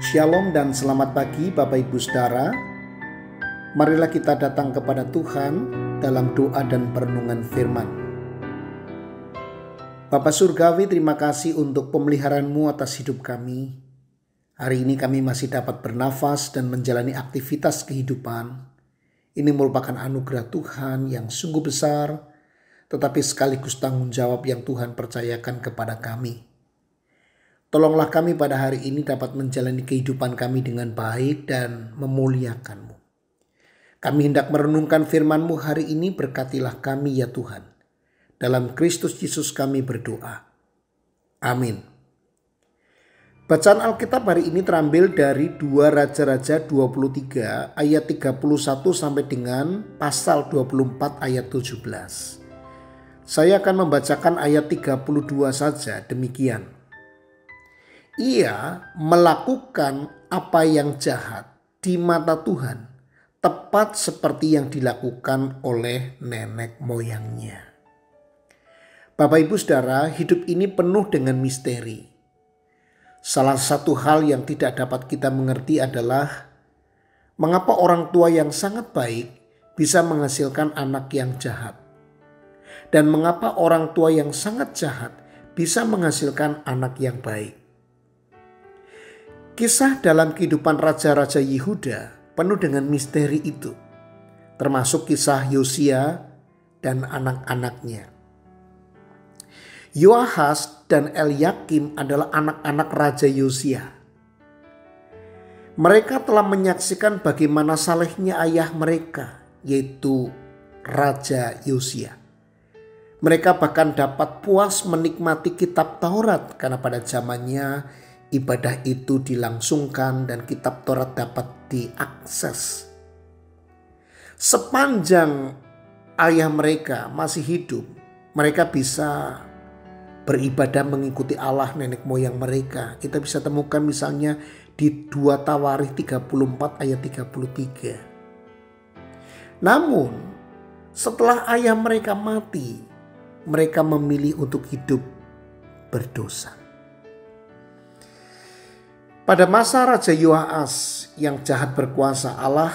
Shalom dan selamat pagi Bapak Ibu Saudara. Marilah kita datang kepada Tuhan dalam doa dan perenungan firman. Bapa Surgawi, terima kasih untuk pemeliharaan-Mu atas hidup kami. Hari ini kami masih dapat bernafas dan menjalani aktivitas kehidupan. Ini merupakan anugerah Tuhan yang sungguh besar, tetapi sekaligus tanggung jawab yang Tuhan percayakan kepada kami. Tolonglah kami pada hari ini dapat menjalani kehidupan kami dengan baik dan memuliakan-Mu. Kami hendak merenungkan firman-Mu hari ini, berkatilah kami ya Tuhan. Dalam Kristus Yesus kami berdoa. Amin. Bacaan Alkitab hari ini terambil dari 2 Raja-Raja 23 ayat 31 sampai dengan pasal 24 ayat 17. Saya akan membacakan ayat 32 saja, demikian. Ia melakukan apa yang jahat di mata Tuhan, tepat seperti yang dilakukan oleh nenek moyangnya. Bapak Ibu Saudara, hidup ini penuh dengan misteri. Salah satu hal yang tidak dapat kita mengerti adalah mengapa orang tua yang sangat baik bisa menghasilkan anak yang jahat. Dan mengapa orang tua yang sangat jahat bisa menghasilkan anak yang baik. Kisah dalam kehidupan Raja-Raja Yehuda penuh dengan misteri itu, termasuk kisah Yosia dan anak-anaknya. Yoahas dan Elyakim adalah anak-anak Raja Yosia. Mereka telah menyaksikan bagaimana salehnya ayah mereka, yaitu Raja Yosia. Mereka bahkan dapat puas menikmati kitab Taurat karena pada zamannya ibadah itu dilangsungkan dan kitab Taurat dapat diakses. Sepanjang ayah mereka masih hidup, mereka bisa beribadah mengikuti Allah nenek moyang mereka. Kita bisa temukan misalnya di 2 Tawarikh 34 ayat 33. Namun setelah ayah mereka mati, mereka memilih untuk hidup berdosa. Pada masa Raja Yoahas yang jahat berkuasa, Allah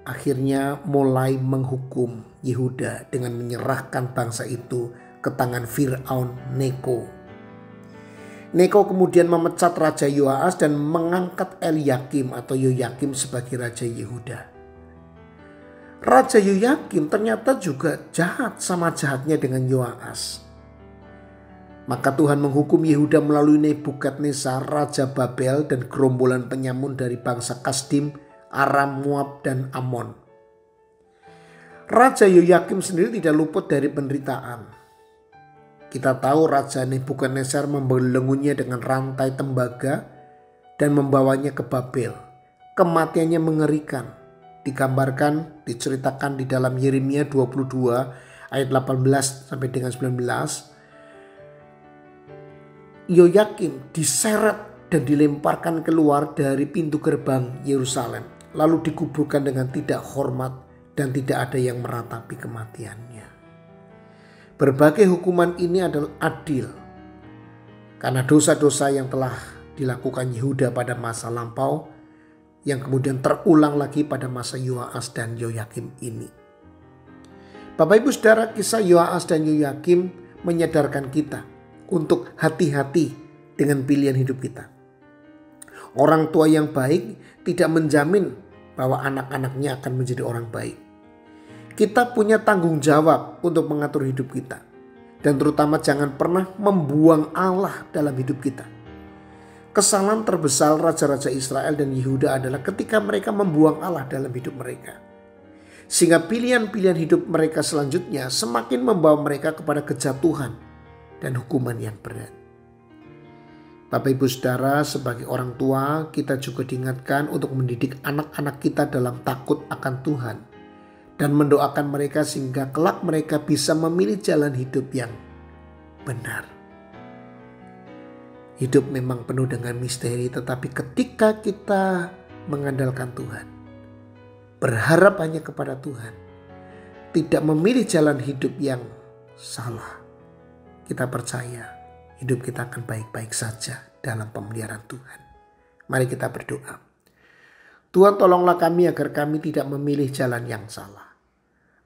akhirnya mulai menghukum Yehuda dengan menyerahkan bangsa itu ke tangan Fir'aun Neko. Neko kemudian memecat Raja Yoahas dan mengangkat Elyakim atau Yoyakim sebagai Raja Yehuda. Raja Yoyakim ternyata juga jahat sama jahatnya dengan Yoahas. Maka Tuhan menghukum Yehuda melalui Nebukadnezar, Raja Babel dan gerombolan penyamun dari bangsa Kasdim, Aram, Moab, dan Amon. Raja Yoyakim sendiri tidak luput dari penderitaan. Kita tahu Raja Nebukadnezar membelenggunya dengan rantai tembaga dan membawanya ke Babel. Kematiannya mengerikan. Digambarkan, diceritakan di dalam Yeremia 22 ayat 18 sampai dengan 19. Yoyakim diseret dan dilemparkan keluar dari pintu gerbang Yerusalem, lalu dikuburkan dengan tidak hormat dan tidak ada yang meratapi kematiannya. Berbagai hukuman ini adalah adil karena dosa-dosa yang telah dilakukan Yehuda pada masa lampau yang kemudian terulang lagi pada masa Yoahas dan Yoyakim ini. Bapak Ibu Saudara, kisah Yoahas dan Yoyakim menyadarkan kita untuk hati-hati dengan pilihan hidup kita. Orang tua yang baik tidak menjamin bahwa anak-anaknya akan menjadi orang baik. Kita punya tanggung jawab untuk mengatur hidup kita. Dan terutama jangan pernah membuang Allah dalam hidup kita. Kesalahan terbesar Raja-Raja Israel dan Yehuda adalah ketika mereka membuang Allah dalam hidup mereka. Sehingga pilihan-pilihan hidup mereka selanjutnya semakin membawa mereka kepada kejatuhan dan hukuman yang berat. Bapak Ibu Saudara, sebagai orang tua kita juga diingatkan untuk mendidik anak-anak kita dalam takut akan Tuhan dan mendoakan mereka sehingga kelak mereka bisa memilih jalan hidup yang benar. Hidup memang penuh dengan misteri, tetapi ketika kita mengandalkan Tuhan, berharap hanya kepada Tuhan, tidak memilih jalan hidup yang salah, kita percaya hidup kita akan baik-baik saja dalam pemeliharaan Tuhan. Mari kita berdoa. Tuhan, tolonglah kami agar kami tidak memilih jalan yang salah.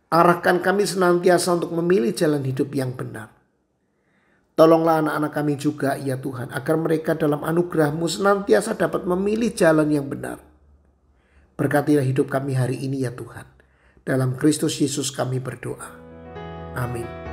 Arahkan kami senantiasa untuk memilih jalan hidup yang benar. Tolonglah anak-anak kami juga ya Tuhan, agar mereka dalam anugerah-Mu senantiasa dapat memilih jalan yang benar. Berkatilah hidup kami hari ini ya Tuhan. Dalam Kristus Yesus kami berdoa. Amin.